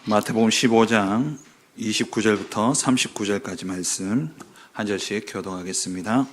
마태복음 15장 29절부터 39절까지 말씀 한 절씩 교독하겠습니다.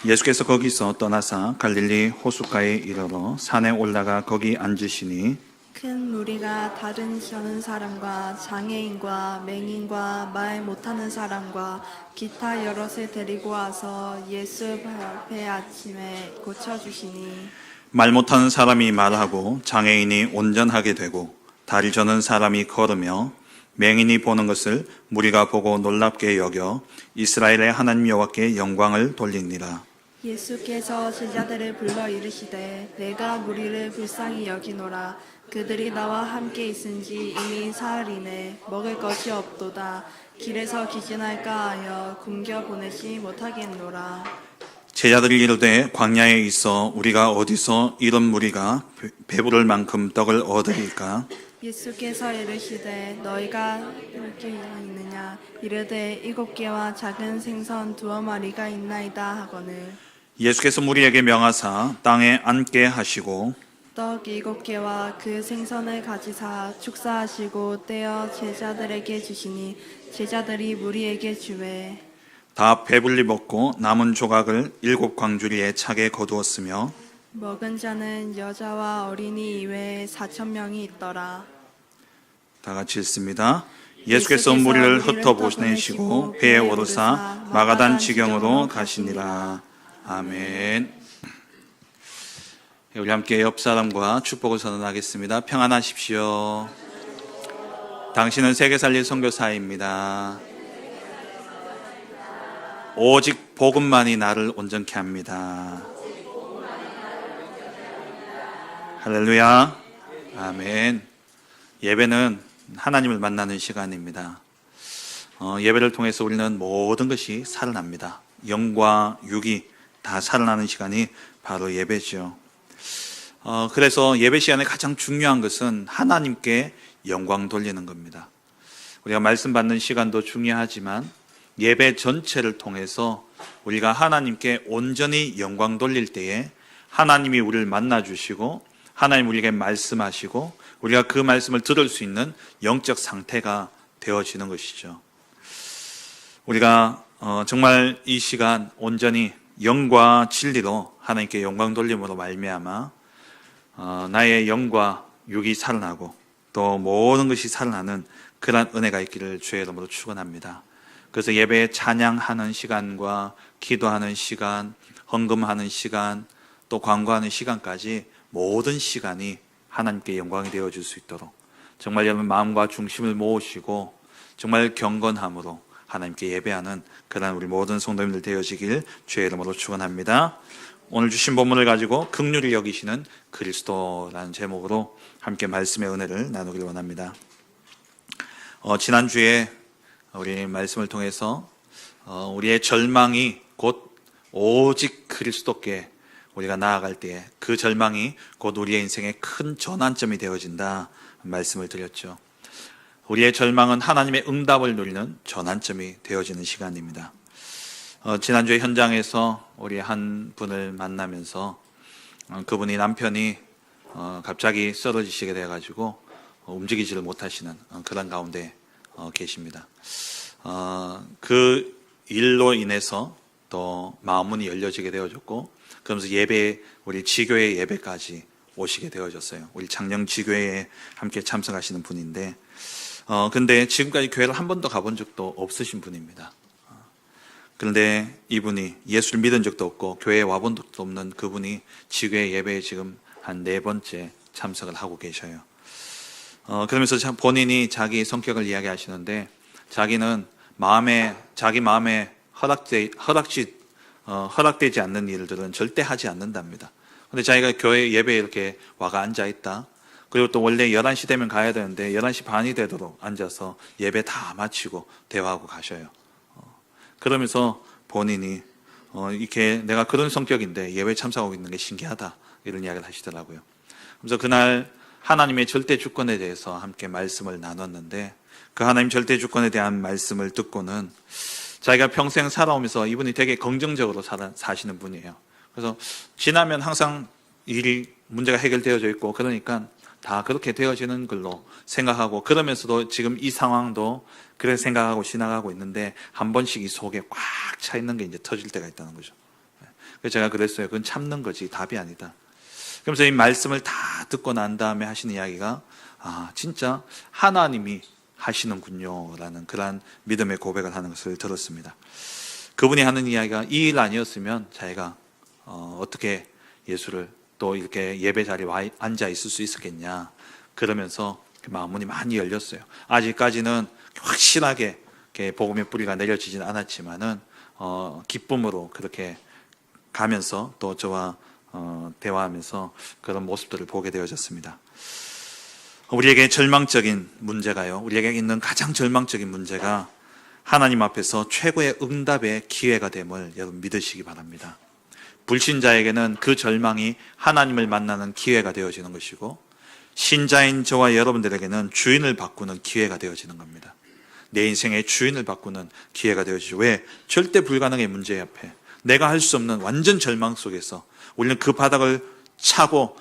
예수께서 거기서 떠나사 갈릴리 호숫가에 이르러 산에 올라가 거기 앉으시니 큰 무리가 다른 저는 사람과 장애인과 맹인과 말 못하는 사람과 기타 여럿을 데리고 와서 예수 앞에 아침에 고쳐주시니 말 못하는 사람이 말하고 장애인이 온전하게 되고 다리 저는 사람이 걸으며 맹인이 보는 것을 무리가 보고 놀랍게 여겨 이스라엘의 하나님 여호와께 영광을 돌리니라. 예수께서 제자들을 불러 이르시되 내가 무리를 불쌍히 여기노라. 그들이 나와 함께 있은지 이미 사흘이네. 먹을 것이 없도다. 길에서 기진할까 하여 굶겨 보내지 못하겠노라. 제자들이 이르되 광야에 있어 우리가 어디서 이런 무리가 배부를 만큼 떡을 얻으리까? 예수께서 이르시되 너희가 몇 개가 있느냐 이르되 7개와 작은 생선 2마리가 있나이다 하거늘 예수께서 무리에게 명하사 땅에 앉게 하시고 떡 7개와 그 생선을 가지사 축사하시고 떼어 제자들에게 주시니 제자들이 무리에게 주매 다 배불리 먹고 남은 조각을 7광주리에 차게 거두었으며 먹은 자는 여자와 어린이 이외에 4,000명이 있더라. 다 같이 읽습니다. 예수께서 무리를 흩어보내시고 배에 오르사 마가단 지경으로 가시니라. 아멘. 우리 함께 옆 사람과 축복을 선언하겠습니다. 평안하십시오. 당신은 세계 살릴 선교사입니다. 오직 복음만이 나를 온전케 합니다. 할렐루야. 아멘. 예배는 하나님을 만나는 시간입니다. 예배를 통해서 우리는 모든 것이 살아납니다. 영과 육이 다 살아나는 시간이 바로 예배죠. 그래서 예배 시간에 가장 중요한 것은 하나님께 영광 돌리는 겁니다. 우리가 말씀 받는 시간도 중요하지만 예배 전체를 통해서 우리가 하나님께 온전히 영광 돌릴 때에 하나님이 우리를 만나주시고 하나님 우리에게 말씀하시고 우리가 그 말씀을 들을 수 있는 영적 상태가 되어지는 것이죠. 우리가 정말 이 시간 온전히 영과 진리로 하나님께 영광 돌림으로 말미암아 나의 영과 육이 살아나고 또 모든 것이 살아나는 그런 은혜가 있기를 주의 이름으로 축원합니다. 그래서 예배에 찬양하는 시간과 기도하는 시간, 헌금하는 시간, 또 광고하는 시간까지 모든 시간이 하나님께 영광이 되어줄 수 있도록 정말 여러분 마음과 중심을 모으시고 정말 경건함으로 하나님께 예배하는 그런 우리 모든 성도님들 되어지길 주의 이름으로 축원합니다. 오늘 주신 본문을 가지고 긍휼히 여기시는 그리스도라는 제목으로 함께 말씀의 은혜를 나누길 원합니다. 지난주에 우리 말씀을 통해서 우리의 절망이 곧 오직 그리스도께 우리가 나아갈 때에 그 절망이 곧 우리의 인생의 큰 전환점이 되어진다 말씀을 드렸죠. 우리의 절망은 하나님의 응답을 누리는 전환점이 되어지는 시간입니다. 지난주에 현장에서 우리 한 분을 만나면서 그분이 남편이 갑자기 쓰러지시게 돼가지고 움직이지를 못하시는 그런 가운데 계십니다. 그 일로 인해서 또 마음문이 열려지게 되어졌고 그러면서 예배, 우리 지교회 예배까지 오시게 되어졌어요. 우리 장령 지교회에 함께 참석하시는 분인데 근데 지금까지 교회를 한 번도 가본 적도 없으신 분입니다. 그런데 이분이 예수를 믿은 적도 없고 교회에 와본 적도 없는 그분이 지교회 예배에 지금 한 4번째 참석을 하고 계셔요. 그러면서 본인이 자기 성격을 이야기하시는데 자기는 자기 마음에 허락되지 않는 일들은 절대 하지 않는답니다. 근데 자기가 교회 예배에 이렇게 와가 앉아있다. 그리고 또 원래 11시 되면 가야 되는데 11시 반이 되도록 앉아서 예배 다 마치고 대화하고 가셔요. 그러면서 본인이 이렇게 내가 그런 성격인데 예배에 참석하고 있는 게 신기하다 이런 이야기를 하시더라고요. 그래서 그날 하나님의 절대 주권에 대해서 함께 말씀을 나눴는데 그 하나님 절대 주권에 대한 말씀을 듣고는 자기가 평생 살아오면서 이분이 되게 긍정적으로 사시는 분이에요. 그래서 지나면 항상 일이 문제가 해결되어져 있고 그러니까 다 그렇게 되어지는 걸로 생각하고, 그러면서도 지금 이 상황도 그렇게 생각하고 지나가고 있는데 한 번씩 이 속에 꽉 차 있는 게 이제 터질 때가 있다는 거죠. 그래서 제가 그랬어요. 그건 참는 거지 답이 아니다. 그러면서 이 말씀을 다 듣고 난 다음에 하시는 이야기가, 진짜 하나님이 하시는군요 라는 그러한 믿음의 고백을 하는 것을 들었습니다. 그분이 하는 이야기가 이 일 아니었으면 자기가 어떻게 예수를 또 이렇게 예배 자리에 앉아 있을 수 있었겠냐, 그러면서 마음문이 많이 열렸어요. 아직까지는 확실하게 복음의 뿌리가 내려지진 않았지만은 기쁨으로 그렇게 가면서 또 저와 대화하면서 그런 모습들을 보게 되어졌습니다. 우리에게 절망적인 문제가요, 우리에게 있는 가장 절망적인 문제가 하나님 앞에서 최고의 응답의 기회가 됨을 여러분 믿으시기 바랍니다. 불신자에게는 그 절망이 하나님을 만나는 기회가 되어지는 것이고, 신자인 저와 여러분들에게는 주인을 바꾸는 기회가 되어지는 겁니다. 내 인생의 주인을 바꾸는 기회가 되어지죠. 왜? 절대 불가능의 문제 앞에, 내가 할 수 없는 완전 절망 속에서 우리는 그 바닥을 차고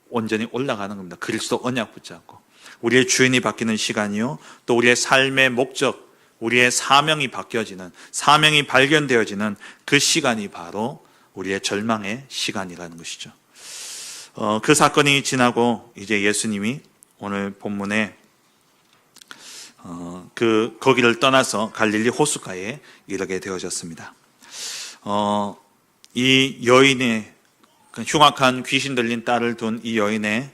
온전히 올라가는 겁니다. 그리스도 언약 붙잡고 우리의 주인이 바뀌는 시간이요, 또 우리의 삶의 목적, 우리의 사명이 바뀌어지는, 사명이 발견되어지는 그 시간이 바로 우리의 절망의 시간이라는 것이죠. 그 사건이 지나고 이제 예수님이 오늘 본문에 거기를 떠나서 갈릴리 호숫가에 이르게 되어졌습니다. 이 여인의 흉악한 귀신 들린 딸을 둔 이 여인의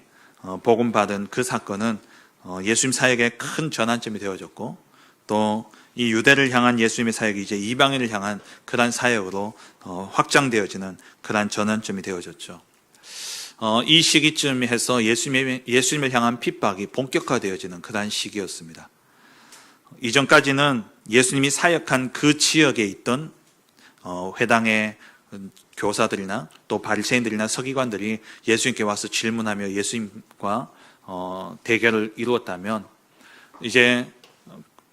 복음 받은 그 사건은 예수님 사역의 큰 전환점이 되어졌고, 또 이 유대를 향한 예수님의 사역이 이제 이방인을 향한 그러한 사역으로 확장되어지는 그러한 전환점이 되어졌죠. 이 시기쯤 해서 예수님을 향한 핍박이 본격화되어지는 그러한 시기였습니다. 이전까지는 예수님이 사역한 그 지역에 있던 회당의 교사들이나 또 바리새인들이나 서기관들이 예수님께 와서 질문하며 예수님과 대결을 이루었다면, 이제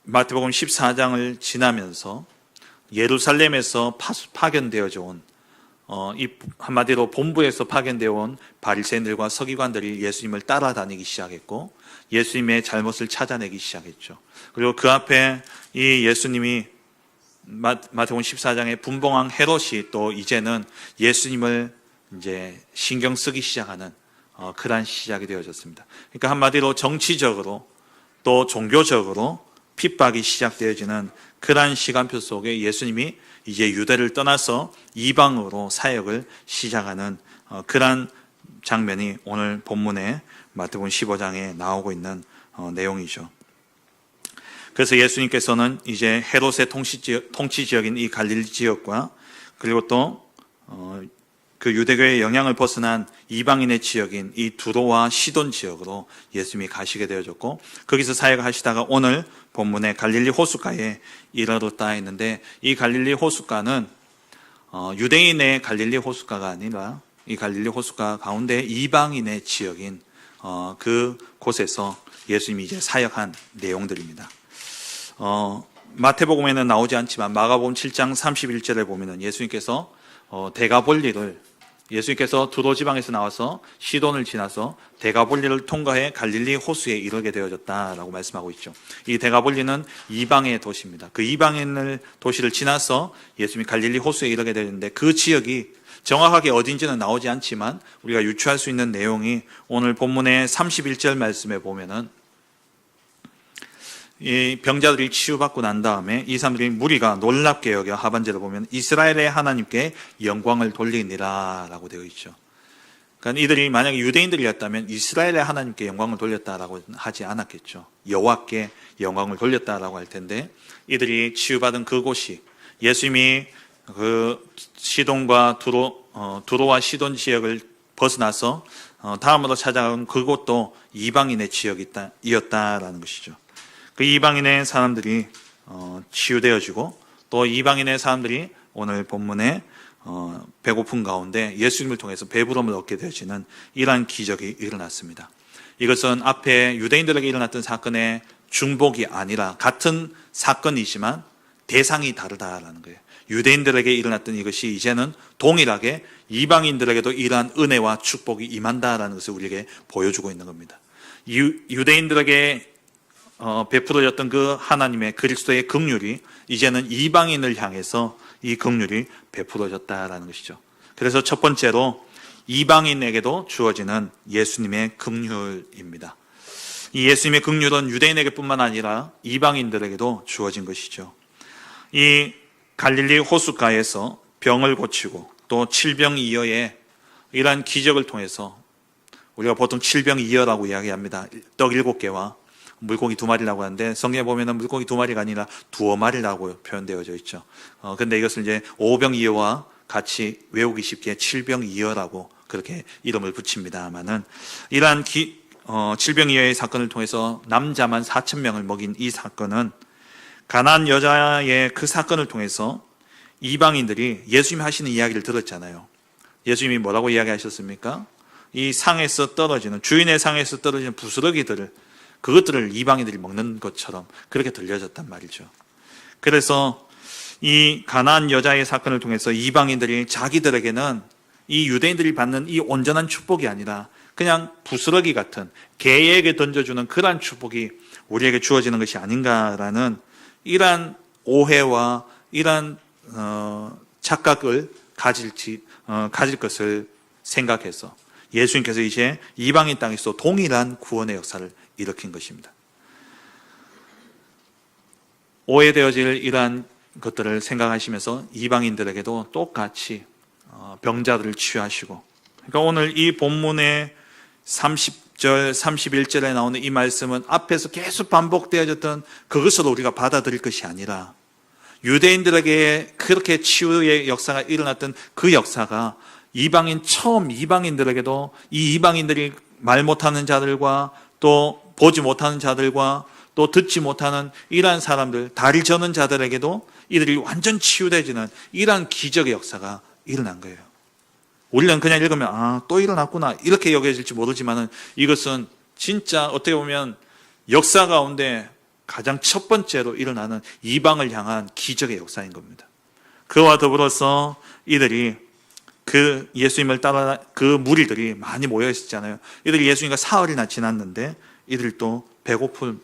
마태복음 14장을 지나면서 예루살렘에서 파견되어져 온, 한마디로 본부에서 파견되어 온 바리새인들과 서기관들이 예수님을 따라다니기 시작했고, 예수님의 잘못을 찾아내기 시작했죠. 그리고 그 앞에 이 예수님이 마태복음 14장의 분봉왕 헤롯이 또 이제는 예수님을 이제 신경 쓰기 시작하는 그러한 시작이 되어졌습니다. 그러니까 한마디로 정치적으로 또 종교적으로 핍박이 시작되어지는 그러한 시간표 속에 예수님이 이제 유대를 떠나서 이방으로 사역을 시작하는 그러한 장면이 오늘 본문에 마태복음 15장에 나오고 있는 내용이죠. 그래서 예수님께서는 이제 헤롯의 통치 지역인 이 갈릴리 지역과, 그리고 또 그 유대교의 영향을 벗어난 이방인의 지역인 이 두로와 시돈 지역으로 예수님이 가시게 되어졌고, 거기서 사역을 하시다가 오늘 본문에 갈릴리 호숫가에 이르렀다 했는데, 이 갈릴리 호숫가는 유대인의 갈릴리 호숫가가 아니라 이 갈릴리 호숫가 가운데 이방인의 지역인 그 곳에서 예수님이 이제 사역한 내용들입니다. 마태복음에는 나오지 않지만 마가복음 7장 31절에 보면은 예수님께서 예수님께서 두로 지방에서 나와서 시돈을 지나서 데가볼리를 통과해 갈릴리 호수에 이르게 되어졌다라고 말씀하고 있죠. 이 데가볼리는 이방의 도시입니다. 그 이방의 도시를 지나서 예수님이 갈릴리 호수에 이르게 되었는데, 그 지역이 정확하게 어딘지는 나오지 않지만 우리가 유추할 수 있는 내용이 오늘 본문의 31절 말씀에 보면은, 이 병자들이 치유받고 난 다음에 이 사람들이 무리가 놀랍게 여겨 하반절을 보면 이스라엘의 하나님께 영광을 돌리니라 라고 되어 있죠. 그러니까 이들이 만약에 유대인들이었다면 이스라엘의 하나님께 영광을 돌렸다라고 하지 않았겠죠. 여호와께 영광을 돌렸다라고 할 텐데, 이들이 치유받은 그곳이 예수님이 그 시돈과 두로와 시돈 지역을 벗어나서 다음으로 찾아온 그곳도 이방인의 지역이었다라는 것이죠. 그 이방인의 사람들이 치유되어지고, 또 이방인의 사람들이 오늘 본문에 배고픈 가운데 예수님을 통해서 배부름을 얻게 되어지는 이러한 기적이 일어났습니다. 이것은 앞에 유대인들에게 일어났던 사건의 중복이 아니라 같은 사건이지만 대상이 다르다라는 거예요. 유대인들에게 일어났던 이것이 이제는 동일하게 이방인들에게도 이러한 은혜와 축복이 임한다라는 것을 우리에게 보여주고 있는 겁니다. 유대인들에게 베풀어졌던 그 하나님의 그리스도의 긍휼이 이제는 이방인을 향해서 이 긍휼이 베풀어졌다라는 것이죠. 그래서 첫 번째로 이방인에게도 주어지는 예수님의 긍휼입니다. 이 예수님의 긍휼은 유대인에게뿐만 아니라 이방인들에게도 주어진 것이죠. 이 갈릴리 호숫가에서 병을 고치고 또 칠병이어의 이러한 기적을 통해서 우리가 보통 칠병이어라고 이야기합니다. 떡 7개와 물고기 2마리라고 하는데 성경에 보면은 물고기 2마리가 아니라 두어 마리라고 표현되어져 있죠. 근데 이것을 이제 오병이어와 같이 외우기 쉽게 칠병이어라고 그렇게 이름을 붙입니다만은 이러한 칠병이어의 사건을 통해서 남자만 4,000명을 먹인 이 사건은 가나안 여자의 그 사건을 통해서 이방인들이 예수님이 하시는 이야기를 들었잖아요. 예수님이 뭐라고 이야기하셨습니까? 이 상에서 떨어지는, 주인의 상에서 떨어지는 부스러기들을, 그것들을 이방인들이 먹는 것처럼 그렇게 들려졌단 말이죠. 그래서 이 가나안 여자의 사건을 통해서 이방인들이 자기들에게는 이 유대인들이 받는 이 온전한 축복이 아니라 그냥 부스러기 같은 개에게 던져주는 그러한 축복이 우리에게 주어지는 것이 아닌가라는 이러한 오해와 이러한 착각을 가질 것을 생각해서 예수님께서 이제 이방인 땅에서 동일한 구원의 역사를 일으킨 것입니다. 오해되어질 이러한 것들을 생각하시면서 이방인들에게도 똑같이 병자들을 치유하시고, 그러니까 오늘 이 본문의 30절, 31절에 나오는 이 말씀은 앞에서 계속 반복되어졌던 그것으로 우리가 받아들일 것이 아니라 유대인들에게 그렇게 치유의 역사가 일어났던 그 역사가 처음 이방인들에게도 이 이방인들이 말 못하는 자들과 또 보지 못하는 자들과 또 듣지 못하는 이러한 사람들, 다리 저는 자들에게도 이들이 완전 치유되지는 이러한 기적의 역사가 일어난 거예요. 우리는 그냥 읽으면 또 일어났구나 이렇게 여겨질지 모르지만은 이것은 진짜 어떻게 보면 역사 가운데 가장 첫 번째로 일어나는 이방을 향한 기적의 역사인 겁니다. 그와 더불어서 이들이 그 예수님을 따라 그 무리들이 많이 모여 있었잖아요. 이들이 예수님과 사흘이나 지났는데 이들도 배고픈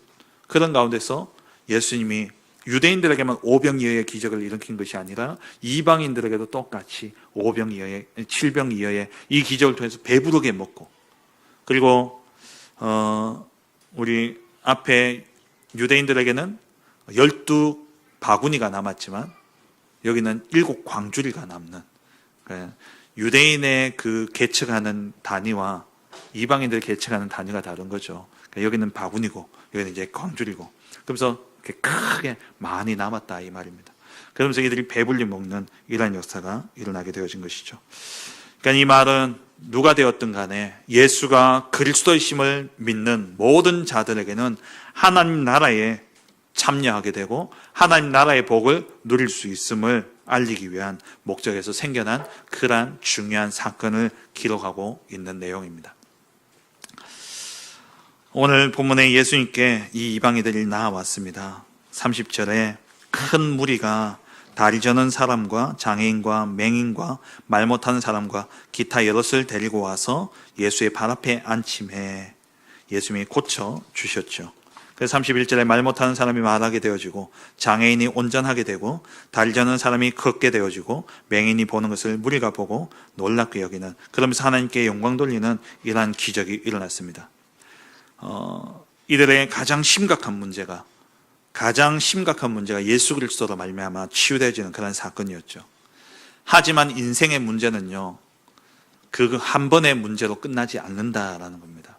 그런 가운데서 예수님이 유대인들에게만 오병이어의 기적을 일으킨 것이 아니라 이방인들에게도 똑같이 오병이어의, 칠병이어의 이 기적을 통해서 배부르게 먹고, 그리고 우리 앞에 유대인들에게는 12바구니가 남았지만 여기는 7광주리가 남는, 유대인의 그 계측하는 단위와 이방인들이 계측하는 단위가 다른 거죠. 여기는 바구니고 여기는 이제 광주리고, 그러면서 크게 많이 남았다 이 말입니다. 그러면서 이들이 배불리 먹는 이러한 역사가 일어나게 되어진 것이죠. 그러니까 이 말은 누가 되었든 간에 예수가 그리스도이심을 믿는 모든 자들에게는 하나님 나라에 참여하게 되고 하나님 나라의 복을 누릴 수 있음을 알리기 위한 목적에서 생겨난 그러한 중요한 사건을 기록하고 있는 내용입니다. 오늘 본문에 예수님께 이 이방인들이 나와왔습니다. 30절에 큰 무리가 다리 저는 사람과 장애인과 맹인과 말 못하는 사람과 기타 여럿을 데리고 와서 예수의 발 앞에 앉힘해 예수님이 고쳐 주셨죠. 그래서 31절에 말 못하는 사람이 말하게 되어지고 장애인이 온전하게 되고 다리 저는 사람이 걷게 되어지고 맹인이 보는 것을 무리가 보고 놀랍게 여기는, 그러면서 하나님께 영광 돌리는 이러한 기적이 일어났습니다. 이들의 가장 심각한 문제가 예수 그리스도로 말미암아 치유되어지는 그런 사건이었죠. 하지만 인생의 문제는요, 그 한 번의 문제로 끝나지 않는다라는 겁니다.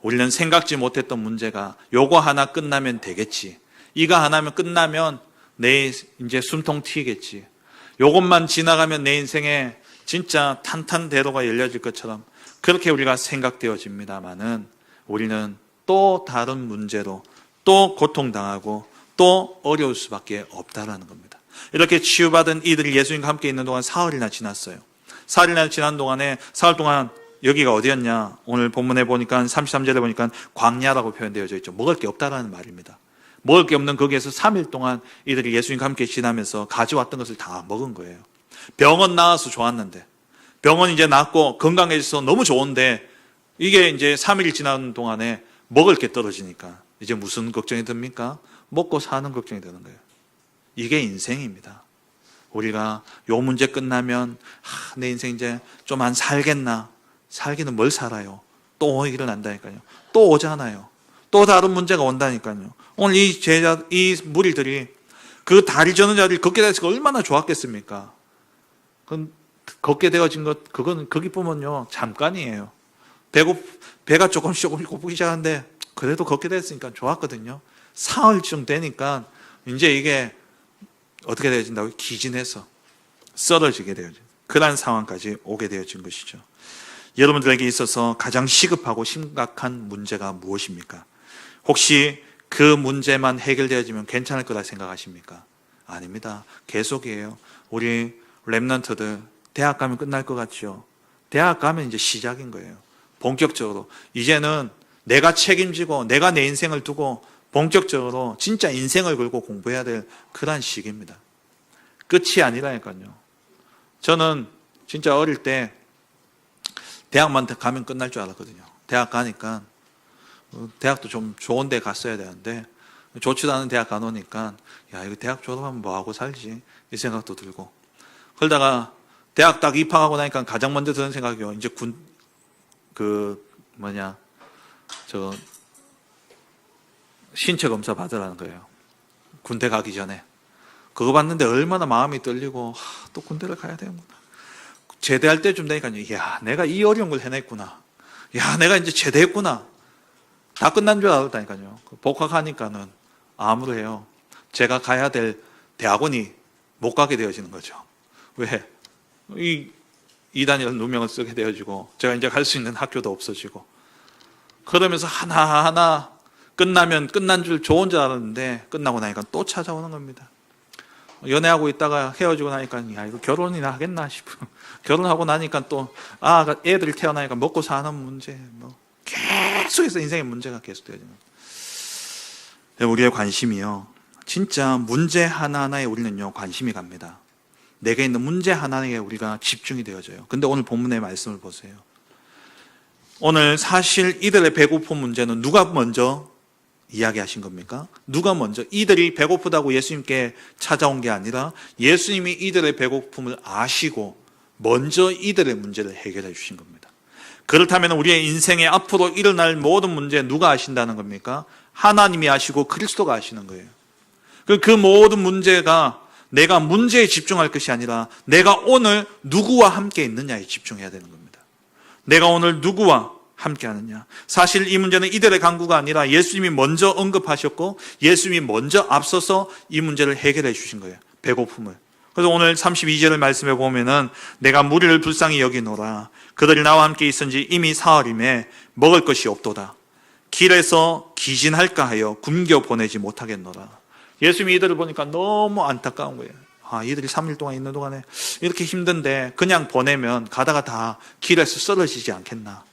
우리는 생각지 못했던 문제가 요거 하나 끝나면 되겠지, 이거 하나면 끝나면 내 이제 숨통 튀겠지, 요것만 지나가면 내 인생에 진짜 탄탄대로가 열려질 것처럼 그렇게 우리가 생각되어집니다만은 우리는 또 다른 문제로 또 고통당하고 또 어려울 수밖에 없다라는 겁니다. 이렇게 치유받은 이들이 예수님과 함께 있는 동안 사흘이나 지났어요. 사흘이나 지난 동안에 사흘 동안 여기가 어디였냐? 오늘 본문에 보니까 33절에 보니까 광야라고 표현되어져 있죠. 먹을 게 없다라는 말입니다. 먹을 게 없는 거기에서 3일 동안 이들이 예수님과 함께 지나면서 가져왔던 것을 다 먹은 거예요. 병원 나와서 좋았는데, 병원 이제 낫고 건강해져서 너무 좋은데 이게 이제 3일 지나는 동안에 먹을 게 떨어지니까 이제 무슨 걱정이 듭니까? 먹고 사는 걱정이 드는 거예요. 이게 인생입니다. 우리가 요 문제 끝나면 내 인생 이제 좀 안 살겠나? 살기는 뭘 살아요? 또 일어난다니까요. 또 오잖아요. 또 다른 문제가 온다니까요. 오늘 이 무리들이 그 다리 저는 자리를 걷게 됐으니까 얼마나 좋았겠습니까? 그건 걷게 되어진 것, 그건 거기 보면요 잠깐이에요. 배가 조금씩 고프기 시작하는데 그래도 걷게 됐으니까 좋았거든요. 사흘쯤 되니까 이제 이게 어떻게 되어진다고요? 기진해서 쓰러지게 되어진 그런 상황까지 오게 되어진 것이죠. 여러분들에게 있어서 가장 시급하고 심각한 문제가 무엇입니까? 혹시 그 문제만 해결되어지면 괜찮을 거라 생각하십니까? 아닙니다. 계속이에요. 우리 렘넌트들 대학 가면 끝날 것 같죠? 대학 가면 이제 시작인 거예요. 본격적으로 이제는 내가 책임지고 내가 내 인생을 두고 본격적으로 진짜 인생을 걸고 공부해야 될 그런 시기입니다. 끝이 아니라니까요. 저는 진짜 어릴 때 대학만 가면 끝날 줄 알았거든요. 대학 가니까 대학도 좀 좋은 데 갔어야 되는데 좋지도 않은 대학 가놓으니까 야 이거 대학 졸업하면 뭐하고 살지 이 생각도 들고 그러다가 대학 딱 입학하고 나니까 가장 먼저 드는 생각이요. 이제 신체 검사 받으라는 거예요. 군대 가기 전에. 그거 봤는데 얼마나 마음이 떨리고 또 군대를 가야 되는구나. 제대할 때쯤 되니까 야 내가 이 어려운 걸 해냈구나. 야 내가 이제 제대했구나. 다 끝난 줄 알았다니까요. 복학하니까는 아무래요. 제가 가야 될 대학원이 못 가게 되어지는 거죠. 왜? 이 2단이라는 누명을 쓰게 되어지고 제가 이제 갈 수 있는 학교도 없어지고 그러면서 하나하나 끝나면 끝난 줄 좋은 줄 알았는데 끝나고 나니까 또 찾아오는 겁니다. 연애하고 있다가 헤어지고 나니까 야 이거 결혼이나 하겠나 싶어. 결혼하고 나니까 또 애들이 태어나니까 먹고 사는 문제 계속해서 인생의 문제가 계속되어지는 거예요. 우리의 관심이요. 진짜 문제 하나하나에 우리는요 관심이 갑니다. 내게 있는 문제 하나에 우리가 집중이 되어져요. 근데 오늘 본문의 말씀을 보세요. 오늘 사실 이들의 배고픈 문제는 누가 먼저 이야기하신 겁니까? 누가 먼저 이들이 배고프다고 예수님께 찾아온 게 아니라 예수님이 이들의 배고픔을 아시고 먼저 이들의 문제를 해결해 주신 겁니다. 그렇다면 우리의 인생에 앞으로 일어날 모든 문제 누가 아신다는 겁니까? 하나님이 아시고 그리스도가 아시는 거예요. 그 모든 문제가 내가 문제에 집중할 것이 아니라 내가 오늘 누구와 함께 있느냐에 집중해야 되는 겁니다. 내가 오늘 누구와 함께 하느냐. 사실 이 문제는 이들의 간구가 아니라 예수님이 먼저 언급하셨고 예수님이 먼저 앞서서 이 문제를 해결해 주신 거예요. 배고픔을. 그래서 오늘 32절을 말씀해 보면은 내가 무리를 불쌍히 여기노라. 그들이 나와 함께 있은지 이미 사흘임에 먹을 것이 없도다. 길에서 기진할까 하여 굶겨 보내지 못하겠노라. 예수님이 이들을 보니까 너무 안타까운 거예요. 이들이 3일 동안 있는 동안에 이렇게 힘든데 그냥 보내면 가다가 다 길에서 쓰러지지 않겠나.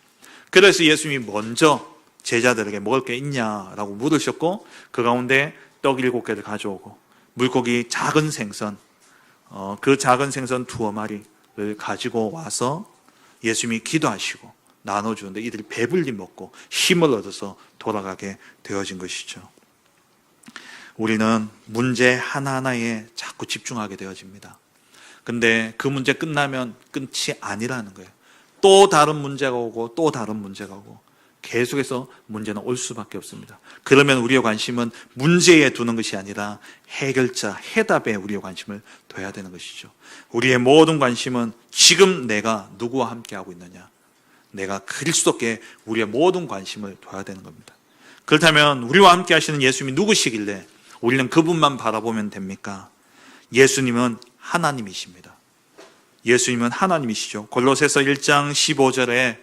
그래서 예수님이 먼저 제자들에게 먹을 게 있냐라고 물으셨고 그 가운데 떡 7개를 가져오고 물고기 작은 생선 그 작은 생선 2마리를 가지고 와서 예수님이 기도하시고 나눠주는데 이들이 배불리 먹고 힘을 얻어서 돌아가게 되어진 것이죠. 우리는 문제 하나하나에 자꾸 집중하게 되어집니다. 근데 그 문제 끝나면 끝이 아니라는 거예요. 또 다른 문제가 오고 또 다른 문제가 오고 계속해서 문제는 올 수밖에 없습니다. 그러면 우리의 관심은 문제에 두는 것이 아니라 해결자, 해답에 우리의 관심을 둬야 되는 것이죠. 우리의 모든 관심은 지금 내가 누구와 함께하고 있느냐. 내가 그리스도께 우리의 모든 관심을 둬야 되는 겁니다. 그렇다면 우리와 함께 하시는 예수님이 누구시길래 우리는 그분만 바라보면 됩니까? 예수님은 하나님이십니다. 예수님은 하나님이시죠. 골로새서 1장 15절에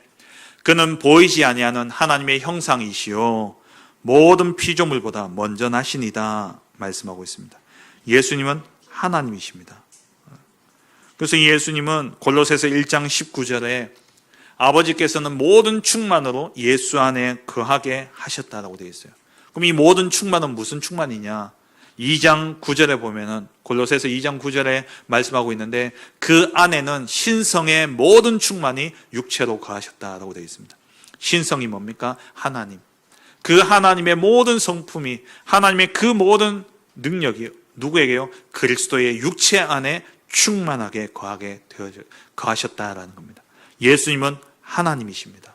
그는 보이지 아니하는 하나님의 형상이시요 모든 피조물보다 먼저 나시니다 말씀하고 있습니다. 예수님은 하나님이십니다. 그래서 예수님은 골로새서 1장 19절에 아버지께서는 모든 충만으로 예수 안에 거하게 하셨다라고 되어 있어요. 그럼 이 모든 충만은 무슨 충만이냐? 2장 9절에 보면은 골로새서 2장 9절에 말씀하고 있는데 그 안에는 신성의 모든 충만이 육체로 거하셨다라고 되어 있습니다. 신성이 뭡니까? 하나님. 그 하나님의 모든 성품이, 하나님의 그 모든 능력이 누구에게요? 그리스도의 육체 안에 충만하게 거하셨다라는 겁니다. 예수님은 하나님이십니다.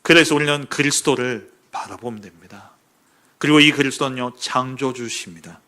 그래서 우리는 그리스도를 바라보면 됩니다. 그리고 이 그리스도는요, 창조주십니다.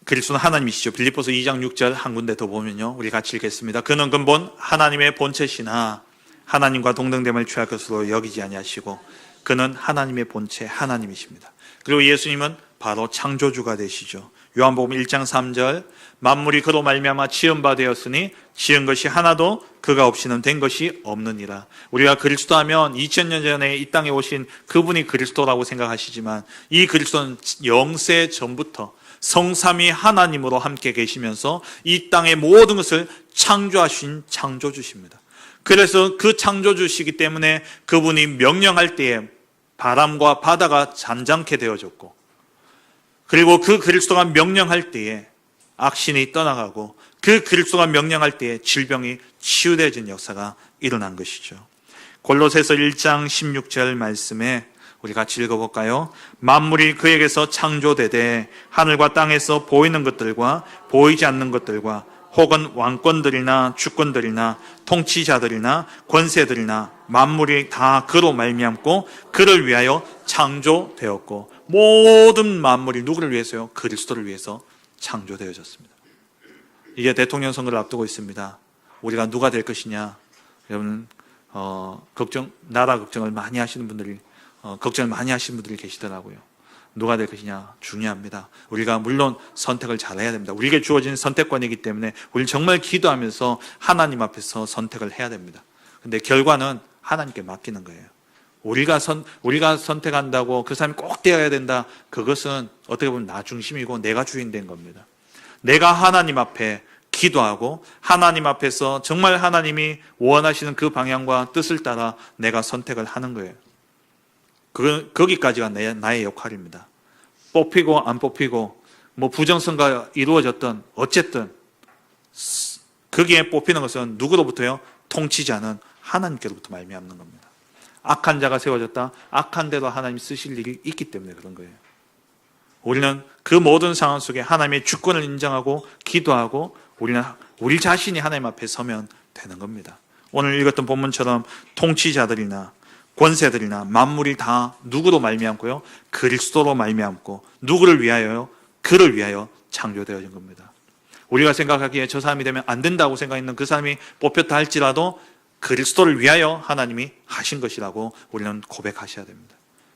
그리스도는 하나님이시죠. 빌립보서 2장 6절 한 군데 더 보면요, 우리 같이 읽겠습니다. 그는 근본 하나님의 본체시나 하나님과 동등됨을 취할 것으로 여기지 아니하시고 그는 하나님의 본체 하나님이십니다. 그리고 예수님은 바로 창조주가 되시죠. 요한복음 1장 3절 만물이 그로 말미암아 지은 바 되었으니 지은 것이 하나도 그가 없이는 된 것이 없느니라. 우리가 그리스도 하면 2000년 전에 이 땅에 오신 그분이 그리스도라고 생각하시지만 이 그리스도는 영세 전부터 성삼위 하나님으로 함께 계시면서 이 땅의 모든 것을 창조하신 창조주십니다. 그래서 그 창조주시기 때문에 그분이 명령할 때에 바람과 바다가 잠잠케 되어졌고, 그리고 그 그리스도가 명령할 때에 악신이 떠나가고, 그 그리스도가 명령할 때에 질병이 치유되어진 역사가 일어난 것이죠. 골로새서 1장 16절 말씀에 우리 같이 읽어볼까요? 만물이 그에게서 창조되되 하늘과 땅에서 보이는 것들과 보이지 않는 것들과 혹은 왕권들이나 주권들이나 통치자들이나 권세들이나 만물이 다 그로 말미암고 그를 위하여 창조되었고, 모든 만물이 누구를 위해서요? 그리스도를 위해서 창조되어졌습니다. 이제 대통령 선거를 앞두고 있습니다. 우리가 누가 될 것이냐? 여러분, 나라 걱정을 많이 하시는 분들이 계시더라고요. 누가 될 것이냐 중요합니다. 우리가 물론 선택을 잘해야 됩니다. 우리에게 주어진 선택권이기 때문에 우리 정말 기도하면서 하나님 앞에서 선택을 해야 됩니다. 근데 결과는 하나님께 맡기는 거예요. 우리가 선택한다고 그 사람이 꼭 되어야 된다. 그것은 어떻게 보면 나 중심이고 내가 주인 된 겁니다. 내가 하나님 앞에 기도하고 하나님 앞에서 정말 하나님이 원하시는 그 방향과 뜻을 따라 내가 선택을 하는 거예요. 거기까지가 나의 역할입니다. 뽑히고 안 뽑히고 부정선거가 이루어졌던 어쨌든 거기에 뽑히는 것은 누구로부터요? 통치자는 하나님께로부터 말미암는 겁니다. 악한 자가 세워졌다. 악한 대로 하나님 쓰실 일이 있기 때문에 그런 거예요. 우리는 그 모든 상황 속에 하나님의 주권을 인정하고 기도하고 우리 자신이 하나님 앞에 서면 되는 겁니다. 오늘 읽었던 본문처럼 통치자들이나 권세들이나 만물이 다 누구로 말미암고요? 그리스도로 말미암고 누구를 위하여요? 그를 위하여 창조되어진 겁니다. 우리가 생각하기에 저 사람이 되면 안 된다고 생각했는 그 사람이 뽑혔다 할지라도 그리스도를 위하여 하나님이 하신 것이라고 우리는 고백하셔야 됩니다.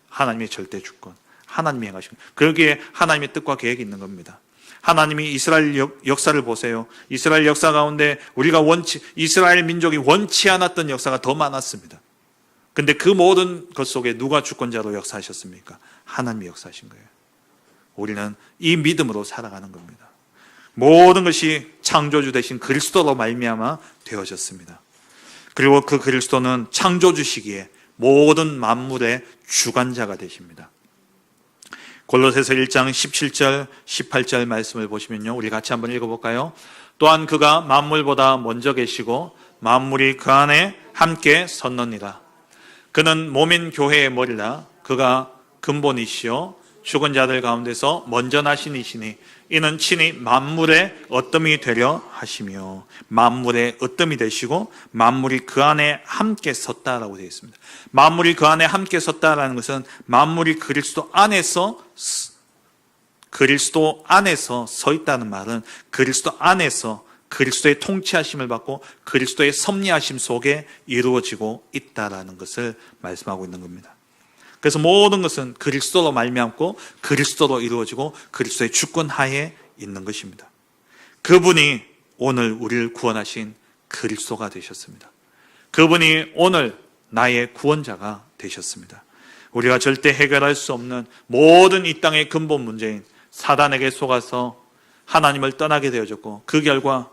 하나님의 절대 주권, 하나님이 행하신 것, 거기에 하나님의 뜻과 계획이 있는 겁니다. 하나님이 이스라엘 역사를 보세요. 이스라엘 역사 가운데 이스라엘 민족이 원치 않았던 역사가 더 많았습니다. 근데 그 모든 것 속에 누가 주권자로 역사하셨습니까? 하나님이 역사하신 거예요. 우리는 이 믿음으로 살아가는 겁니다. 모든 것이 창조주 되신 그리스도로 말미암아 되어졌습니다. 그리고 그 그리스도는 창조주시기에 모든 만물의 주관자가 되십니다. 골로새서 1장 17절 18절 말씀을 보시면요, 우리 같이 한번 읽어볼까요? 또한 그가 만물보다 먼저 계시고 만물이 그 안에 함께 섰느니라. 그는 몸인 교회의 머리라. 그가 근본이시요 죽은 자들 가운데서 먼저 나신 이시니 이는 친히 만물의 어뜸이 되려 하시며 만물의 어뜸이 되시고 만물이 그 안에 함께 섰다라고 되어 있습니다. 만물이 그 안에 함께 섰다라는 것은 만물이 그리스도 안에서 서 있다는 말은 그리스도 안에서 그리스도의 통치하심을 받고 그리스도의 섭리하심 속에 이루어지고 있다라는 것을 말씀하고 있는 겁니다. 그래서 모든 것은 그리스도로 말미암고 그리스도로 이루어지고 그리스도의 주권 하에 있는 것입니다. 그분이 오늘 우리를 구원하신 그리스도가 되셨습니다. 그분이 오늘 나의 구원자가 되셨습니다. 우리가 절대 해결할 수 없는 모든 이 땅의 근본 문제인 사단에게 속아서 하나님을 떠나게 되어졌고 그 결과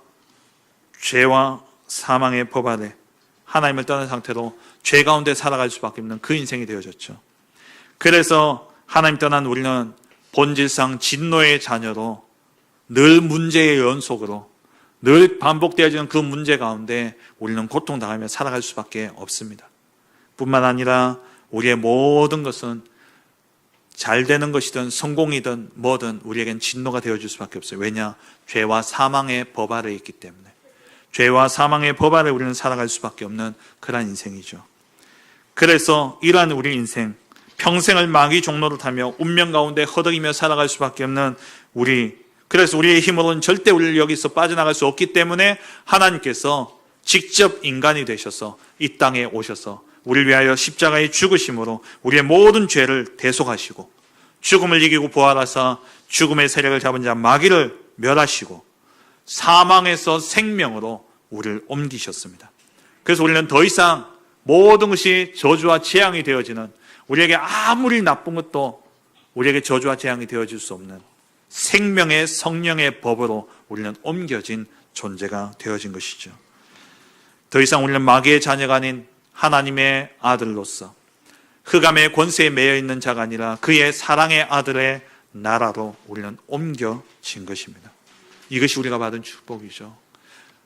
죄와 사망의 법 아래 하나님을 떠난 상태로 죄 가운데 살아갈 수밖에 없는 그 인생이 되어졌죠. 그래서 하나님 떠난 우리는 본질상 진노의 자녀로 늘 문제의 연속으로 늘 반복되어지는 그 문제 가운데 우리는 고통당하며 살아갈 수밖에 없습니다. 뿐만 아니라 우리의 모든 것은 잘 되는 것이든 성공이든 뭐든 우리에겐 진노가 되어줄 수밖에 없어요. 왜냐? 죄와 사망의 법 아래에 있기 때문에. 죄와 사망의 법 아래 우리는 살아갈 수밖에 없는 그러한 인생이죠. 그래서 이러한 우리 인생, 평생을 마귀 종로를 타며 운명 가운데 허덕이며 살아갈 수밖에 없는 그래서 우리의 힘으로는 절대 우리를 여기서 빠져나갈 수 없기 때문에 하나님께서 직접 인간이 되셔서 이 땅에 오셔서 우리를 위하여 십자가에 죽으심으로 우리의 모든 죄를 대속하시고 죽음을 이기고 부활하사 죽음의 세력을 잡은 자 마귀를 멸하시고 사망에서 생명으로 우리를 옮기셨습니다. 그래서 우리는 더 이상 모든 것이 저주와 재앙이 되어지는, 우리에게 아무리 나쁜 것도 우리에게 저주와 재앙이 되어질 수 없는 생명의 성령의 법으로 우리는 옮겨진 존재가 되어진 것이죠. 더 이상 우리는 마귀의 자녀가 아닌 하나님의 아들로서 흑암의 권세에 매여 있는 자가 아니라 그의 사랑의 아들의 나라로 우리는 옮겨진 것입니다. 이것이 우리가 받은 축복이죠.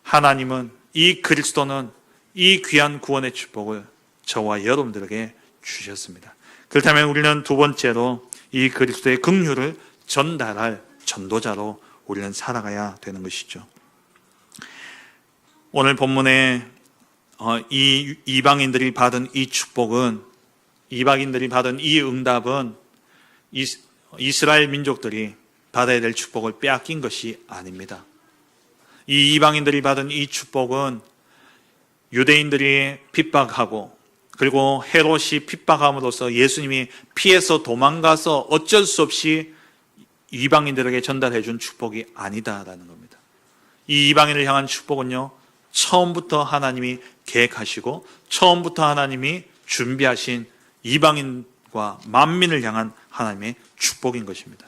하나님은, 이 그리스도는 이 귀한 구원의 축복을 저와 여러분들에게 주셨습니다. 그렇다면 우리는 두 번째로 이 그리스도의 긍휼을 전달할 전도자로 우리는 살아가야 되는 것이죠. 오늘 본문에 이 이방인들이 받은 이 축복은, 이방인들이 받은 이 응답은 이스라엘 민족들이 받아야 될 축복을 빼앗긴 것이 아닙니다. 이 이방인들이 받은 이 축복은 유대인들이 핍박하고 그리고 헤롯이 핍박함으로써 예수님이 피해서 도망가서 어쩔 수 없이 이방인들에게 전달해 준 축복이 아니다라는 겁니다. 이 이방인을 향한 축복은요, 처음부터 하나님이 계획하시고 처음부터 하나님이 준비하신 이방인과 만민을 향한 하나님의 축복인 것입니다.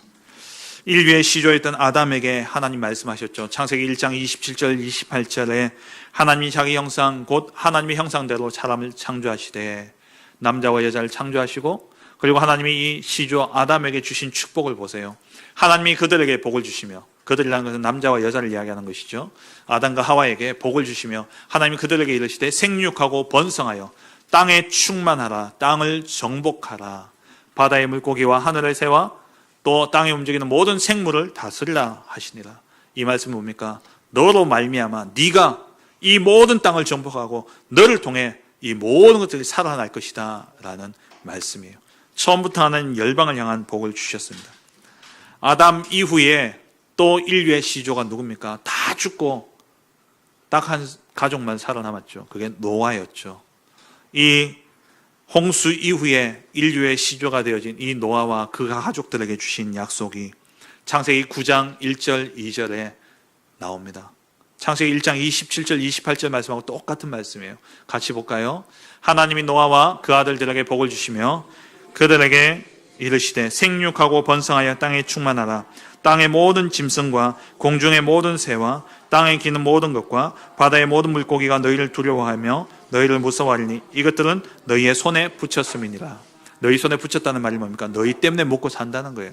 인류의 시조였던 아담에게 하나님 말씀하셨죠. 창세기 1장 27절 28절에 하나님이 자기 형상 곧 하나님의 형상대로 사람을 창조하시되 남자와 여자를 창조하시고, 그리고 하나님이 이 시조 아담에게 주신 축복을 보세요. 하나님이 그들에게 복을 주시며, 그들이라는 것은 남자와 여자를 이야기하는 것이죠. 아담과 하와에게 복을 주시며 하나님이 그들에게 이르시되 생육하고 번성하여 땅에 충만하라, 땅을 정복하라, 바다의 물고기와 하늘의 새와 또 땅에 움직이는 모든 생물을 다스리라 하시니라. 이 말씀은 뭡니까? 너로 말미암아 네가 이 모든 땅을 정복하고 너를 통해 이 모든 것들이 살아날 것이다 라는 말씀이에요. 처음부터 하나님 열방을 향한 복을 주셨습니다. 아담 이후에 또 인류의 시조가 누굽니까? 다 죽고 딱 한 가족만 살아남았죠. 그게 노아였죠. 이 홍수 이후에 인류의 시조가 되어진 이 노아와 그 가족들에게 주신 약속이 창세기 9장 1절 2절에 나옵니다. 창세기 1장 27절 28절 말씀하고 똑같은 말씀이에요. 같이 볼까요? 하나님이 노아와 그 아들들에게 복을 주시며 그들에게 이르시되 생육하고 번성하여 땅에 충만하라, 땅의 모든 짐승과 공중의 모든 새와 땅에 기는 모든 것과 바다의 모든 물고기가 너희를 두려워하며 너희를 무서워하리니 이것들은 너희의 손에 붙였음이니라. 너희 손에 붙였다는 말이 뭡니까? 너희 때문에 먹고 산다는 거예요.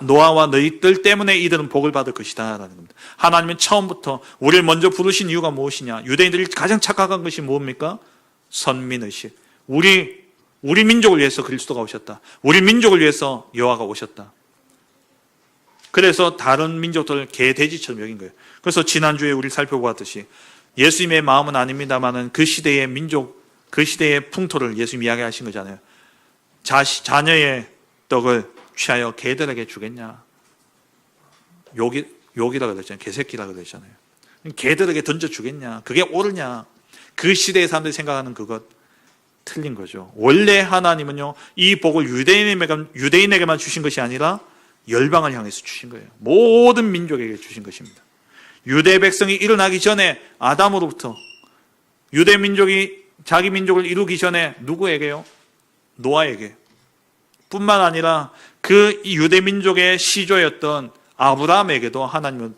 노아와 너희들 때문에 이들은 복을 받을 것이다 라는 겁니다. 하나님은 처음부터 우리를 먼저 부르신 이유가 무엇이냐? 유대인들이 가장 착각한 것이 뭡니까? 선민의식. 우리 민족을 위해서 그리스도가 오셨다. 우리 민족을 위해서 여호와가 오셨다. 그래서 다른 민족들을 개돼지처럼 여긴 거예요. 그래서 지난주에 우리 살펴보았듯이 예수님의 마음은 아닙니다만은 그 시대의 민족, 그 시대의 풍토를 예수님이 이야기하신 거잖아요. 자녀의 떡을 취하여 개들에게 주겠냐? 욕이라고 그랬잖아요. 개새끼라고 그랬잖아요. 개들에게 던져 주겠냐? 그게 옳으냐? 그 시대의 사람들이 생각하는 그것 틀린 거죠. 원래 하나님은요, 이 복을 유대인에게만 주신 것이 아니라 열방을 향해서 주신 거예요. 모든 민족에게 주신 것입니다. 유대 백성이 일어나기 전에 아담으로부터, 유대 민족이 자기 민족을 이루기 전에 누구에게요? 노아에게. 뿐만 아니라 그 유대 민족의 시조였던 아브라함에게도 하나님은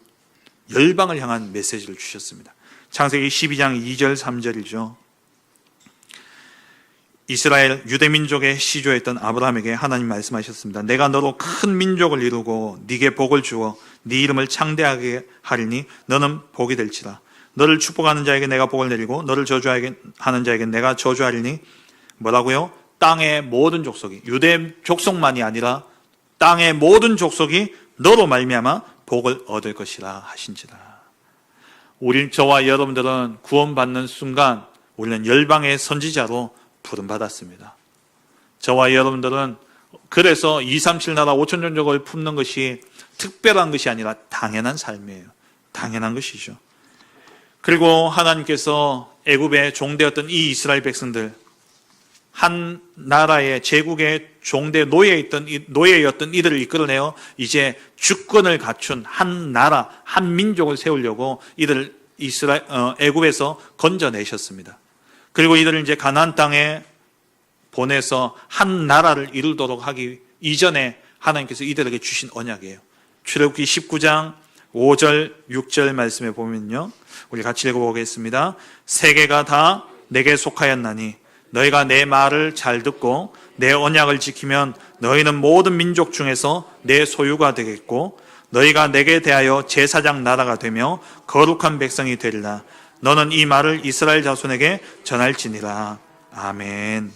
열방을 향한 메시지를 주셨습니다. 창세기 12장 2절 3절이죠. 이스라엘 유대 민족의 시조였던 아브라함에게 하나님 말씀하셨습니다. 내가 너로 큰 민족을 이루고 네게 복을 주어 네 이름을 창대하게 하리니 너는 복이 될지라. 너를 축복하는 자에게 내가 복을 내리고 너를 저주하는 자에게 내가 저주하리니 뭐라고요? 땅의 모든 족속이, 유대 족속만이 아니라 땅의 모든 족속이 너로 말미암아 복을 얻을 것이라 하신지라. 저와 여러분들은 구원받는 순간 우리는 열방의 선지자로 부름받았습니다. 저와 여러분들은 그래서 237 나라 5천 종족을 품는 것이 특별한 것이 아니라 당연한 삶이에요. 당연한 것이죠. 그리고 하나님께서 애굽에 종되었던 이 이스라엘 백성들, 한 나라의 제국의 종대 노예였던 이들을 이끌어내어 이제 주권을 갖춘 한 나라, 한 민족을 세우려고 이들을 애굽에서 건져내셨습니다. 그리고 이들을 이제 가나안 땅에 보내서 한 나라를 이루도록 하기 이전에 하나님께서 이들에게 주신 언약이에요. 출애굽기 19장 5절 6절 말씀에 보면요, 우리 같이 읽어보겠습니다. 세계가 다 내게 속하였나니 너희가 내 말을 잘 듣고 내 언약을 지키면 너희는 모든 민족 중에서 내 소유가 되겠고 너희가 내게 대하여 제사장 나라가 되며 거룩한 백성이 되리라. 너는 이 말을 이스라엘 자손에게 전할지니라. 아멘.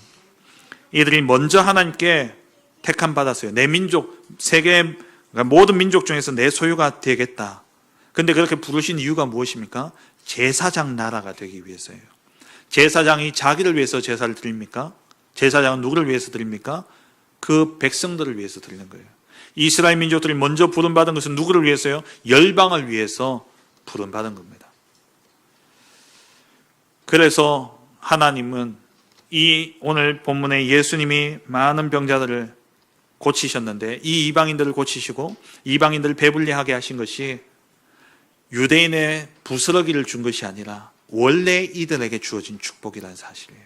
이들이 먼저 하나님께 택함 받았어요. 내 민족, 세계 모든 민족 중에서 내 소유가 되겠다. 근데 그렇게 부르신 이유가 무엇입니까? 제사장 나라가 되기 위해서예요. 제사장이 자기를 위해서 제사를 드립니까? 제사장은 누구를 위해서 드립니까? 그 백성들을 위해서 드리는 거예요. 이스라엘 민족들이 먼저 부름받은 것은 누구를 위해서요? 열방을 위해서 부름받은 겁니다. 그래서 하나님은 이 오늘 본문에 예수님이 많은 병자들을 고치셨는데 이 이방인들을 고치시고 이방인들을 배불리하게 하신 것이 유대인의 부스러기를 준 것이 아니라 원래 이들에게 주어진 축복이라는 사실이에요.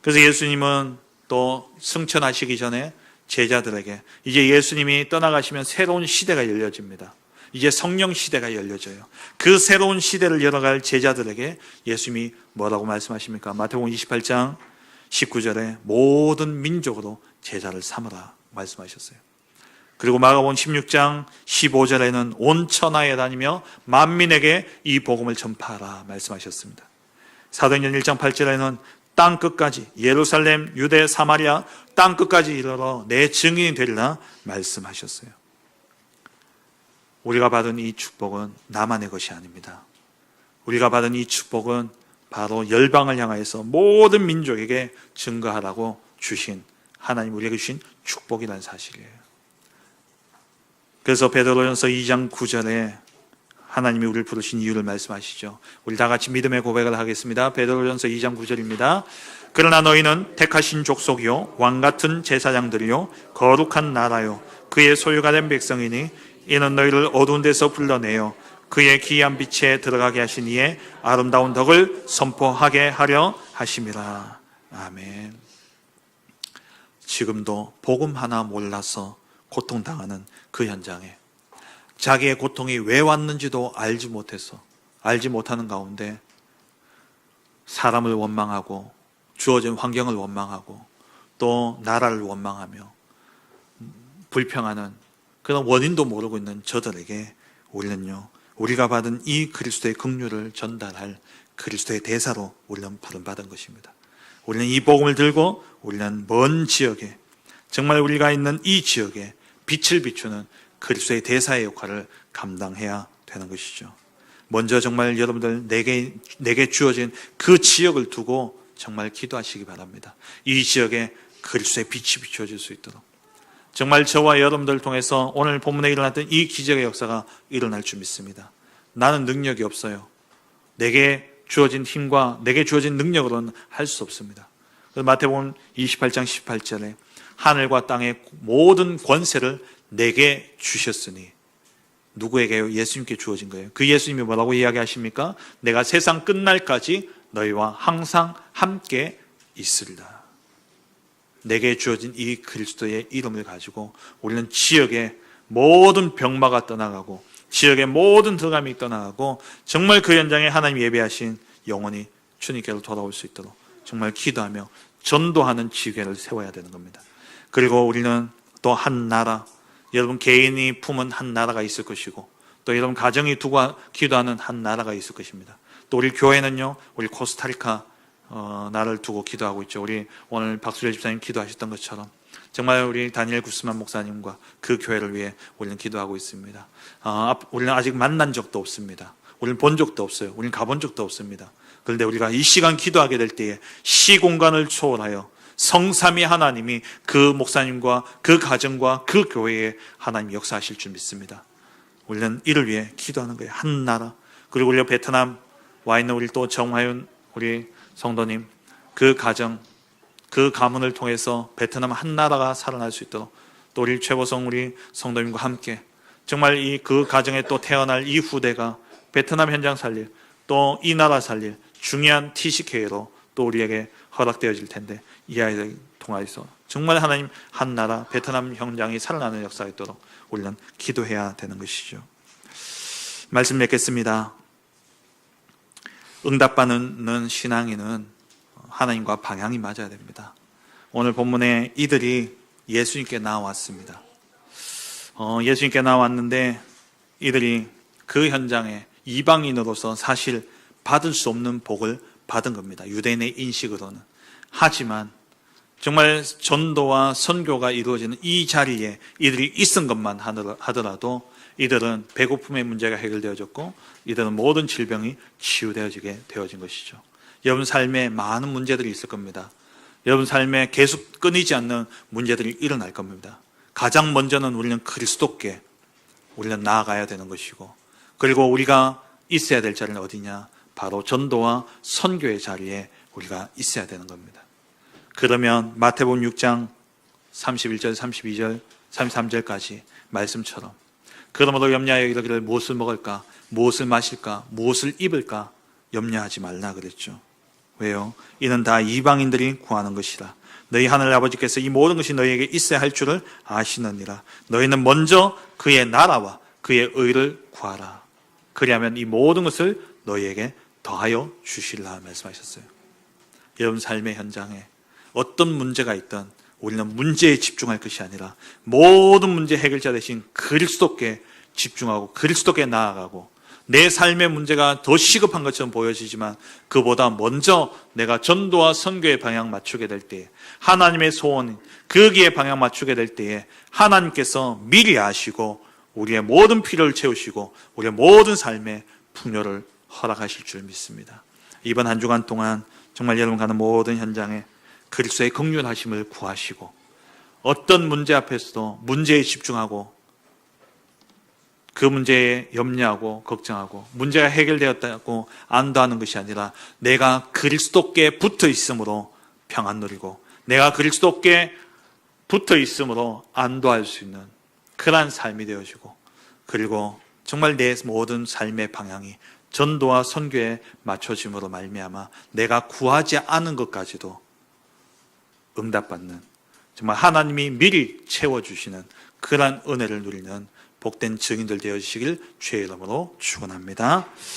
그래서 예수님은 또 승천하시기 전에 제자들에게 이제 예수님이 떠나가시면 새로운 시대가 열려집니다. 이제 성령 시대가 열려져요. 그 새로운 시대를 열어갈 제자들에게 예수님이 뭐라고 말씀하십니까? 마태복음 28장 19절에 모든 민족으로 제자를 삼으라 말씀하셨어요. 그리고 마가복음 16장 15절에는 온 천하에 다니며 만민에게 이 복음을 전파하라 말씀하셨습니다. 사도행전 1장 8절에는 땅 끝까지 예루살렘, 유대, 사마리아 땅 끝까지 이르러 내 증인이 되리라 말씀하셨어요. 우리가 받은 이 축복은 나만의 것이 아닙니다. 우리가 받은 이 축복은 바로 열방을 향하여서 모든 민족에게 증거하라고 주신 하나님 우리에게 주신 축복이라는 사실이에요. 그래서 베드로전서 2장 9절에 하나님이 우리를 부르신 이유를 말씀하시죠. 우리 다 같이 믿음의 고백을 하겠습니다. 베드로전서 2장 9절입니다. 그러나 너희는 택하신 족속이요 왕같은 제사장들이요 거룩한 나라요 그의 소유가 된 백성이니 이는 너희를 어두운 데서 불러내어 그의 기이한 빛에 들어가게 하신 이의 아름다운 덕을 선포하게 하려 하심이라. 아멘. 지금도 복음 하나 몰라서 고통당하는 그 현장에 자기의 고통이 왜 왔는지도 알지 못하는 가운데 사람을 원망하고 주어진 환경을 원망하고 또 나라를 원망하며 불평하는 그런 원인도 모르고 있는 저들에게 우리는요, 우리가 받은 이 그리스도의 긍휼을 전달할 그리스도의 대사로 우리는 부름받은 것입니다. 우리는 이 복음을 들고 우리는 먼 지역에, 정말 우리가 있는 이 지역에 빛을 비추는 그리스도의 대사의 역할을 감당해야 되는 것이죠. 먼저 정말 여러분들 내게 주어진 그 지역을 두고 정말 기도하시기 바랍니다. 이 지역에 그리스도의 빛이 비춰질 수 있도록 정말 저와 여러분들을 통해서 오늘 본문에 일어났던 이 기적의 역사가 일어날 줄 믿습니다. 나는 능력이 없어요. 내게 주어진 힘과 내게 주어진 능력으로는 할 수 없습니다. 마태복음 28장 18절에 하늘과 땅의 모든 권세를 내게 주셨으니 누구에게요? 예수님께 주어진 거예요. 그 예수님이 뭐라고 이야기하십니까? 내가 세상 끝날까지 너희와 항상 함께 있으리라. 내게 주어진 이 그리스도의 이름을 가지고 우리는 지역의 모든 병마가 떠나가고 지역의 모든 흑암이 떠나가고 정말 그 현장에 하나님 예배하신 영혼이 주님께로 돌아올 수 있도록 정말 기도하며 전도하는 지교회를 세워야 되는 겁니다. 그리고 우리는 또 한 나라, 여러분 개인이 품은 한 나라가 있을 것이고, 또 여러분 가정이 두고 기도하는 한 나라가 있을 것입니다. 또 우리 교회는요, 우리 코스타리카 나라를 두고 기도하고 있죠. 우리 오늘 박수열 집사님 기도하셨던 것처럼 정말 우리 다니엘 구스만 목사님과 그 교회를 위해 우리는 기도하고 있습니다. 우리는 아직 만난 적도 없습니다. 우리는 본 적도 없어요. 우리는 가본 적도 없습니다. 그런데 우리가 이 시간 기도하게 될 때에 시공간을 초월하여 성삼위 하나님이 그 목사님과 그 가정과 그 교회에 하나님 역사하실 줄 믿습니다. 우리는 이를 위해 기도하는 거예요. 한 나라. 그리고 우리 베트남 와 있는 우리 또 정화윤 우리 성도님, 그 가정, 그 가문을 통해서 베트남 한 나라가 살아날 수 있도록, 또 우리 최보성 우리 성도님과 함께 정말 그 가정에 또 태어날 이 후대가 베트남 현장 살릴, 또 이 나라 살릴 중요한 TCK로 또 우리에게 허락되어질 텐데, 이 아이를 통해서 정말 하나님 한 나라 베트남 현장이 살아나는 역사가 있도록 우리는 기도해야 되는 것이죠. 말씀 맺겠습니다. 응답받는 신앙인은 하나님과 방향이 맞아야 됩니다. 오늘 본문에 이들이 예수님께 나왔습니다. 예수님께 나왔는데 이들이 그 현장에 이방인으로서 사실 받을 수 없는 복을 받은 겁니다. 유대인의 인식으로는. 하지만 정말 전도와 선교가 이루어지는 이 자리에 이들이 있은 것만 하더라도 이들은 배고픔의 문제가 해결되어졌고, 이들은 모든 질병이 치유되어지게 되어진 것이죠. 여러분 삶에 많은 문제들이 있을 겁니다. 여러분 삶에 계속 끊이지 않는 문제들이 일어날 겁니다. 가장 먼저는 우리는 그리스도께 우리는 나아가야 되는 것이고, 그리고 우리가 있어야 될 자리는 어디냐? 바로 전도와 선교의 자리에 우리가 있어야 되는 겁니다. 그러면 마태복음 6장 31절, 32절, 33절까지 말씀처럼 그러므로 염려하여 이르기를 무엇을 먹을까, 무엇을 마실까, 무엇을 입을까 염려하지 말라 그랬죠. 왜요? 이는 다 이방인들이 구하는 것이라. 너희 하늘 아버지께서 이 모든 것이 너희에게 있어야 할 줄을 아시느니라. 너희는 먼저 그의 나라와 그의 의를 구하라. 그리하면 이 모든 것을 너희에게 더하여 주시리라 말씀하셨어요. 여러분 삶의 현장에 어떤 문제가 있든 우리는 문제에 집중할 것이 아니라 모든 문제 해결자 되신 그리스도께 집중하고 그리스도께 나아가고, 내 삶의 문제가 더 시급한 것처럼 보여지지만 그보다 먼저 내가 전도와 선교의 방향 맞추게 될 때에, 하나님의 소원, 거기에 방향 맞추게 될 때에 하나님께서 미리 아시고 우리의 모든 필요를 채우시고 우리의 모든 삶에 풍요를 허락하실 줄 믿습니다. 이번 한 주간 동안 정말 여러분 가는 모든 현장에 그리스도의 긍휼하심을 구하시고, 어떤 문제 앞에서도 문제에 집중하고 그 문제에 염려하고 걱정하고 문제가 해결되었다고 안도하는 것이 아니라 내가 그리스도께 붙어 있음으로 평안 누리고, 내가 그리스도께 붙어 있음으로 안도할 수 있는 그러한 삶이 되어지고, 그리고 정말 내 모든 삶의 방향이 전도와 선교에 맞춰짐으로 말미암아 내가 구하지 않은 것까지도 응답받는, 정말 하나님이 미리 채워주시는 그러한 은혜를 누리는 복된 증인들 되어주시길 주의 이름으로 축원합니다.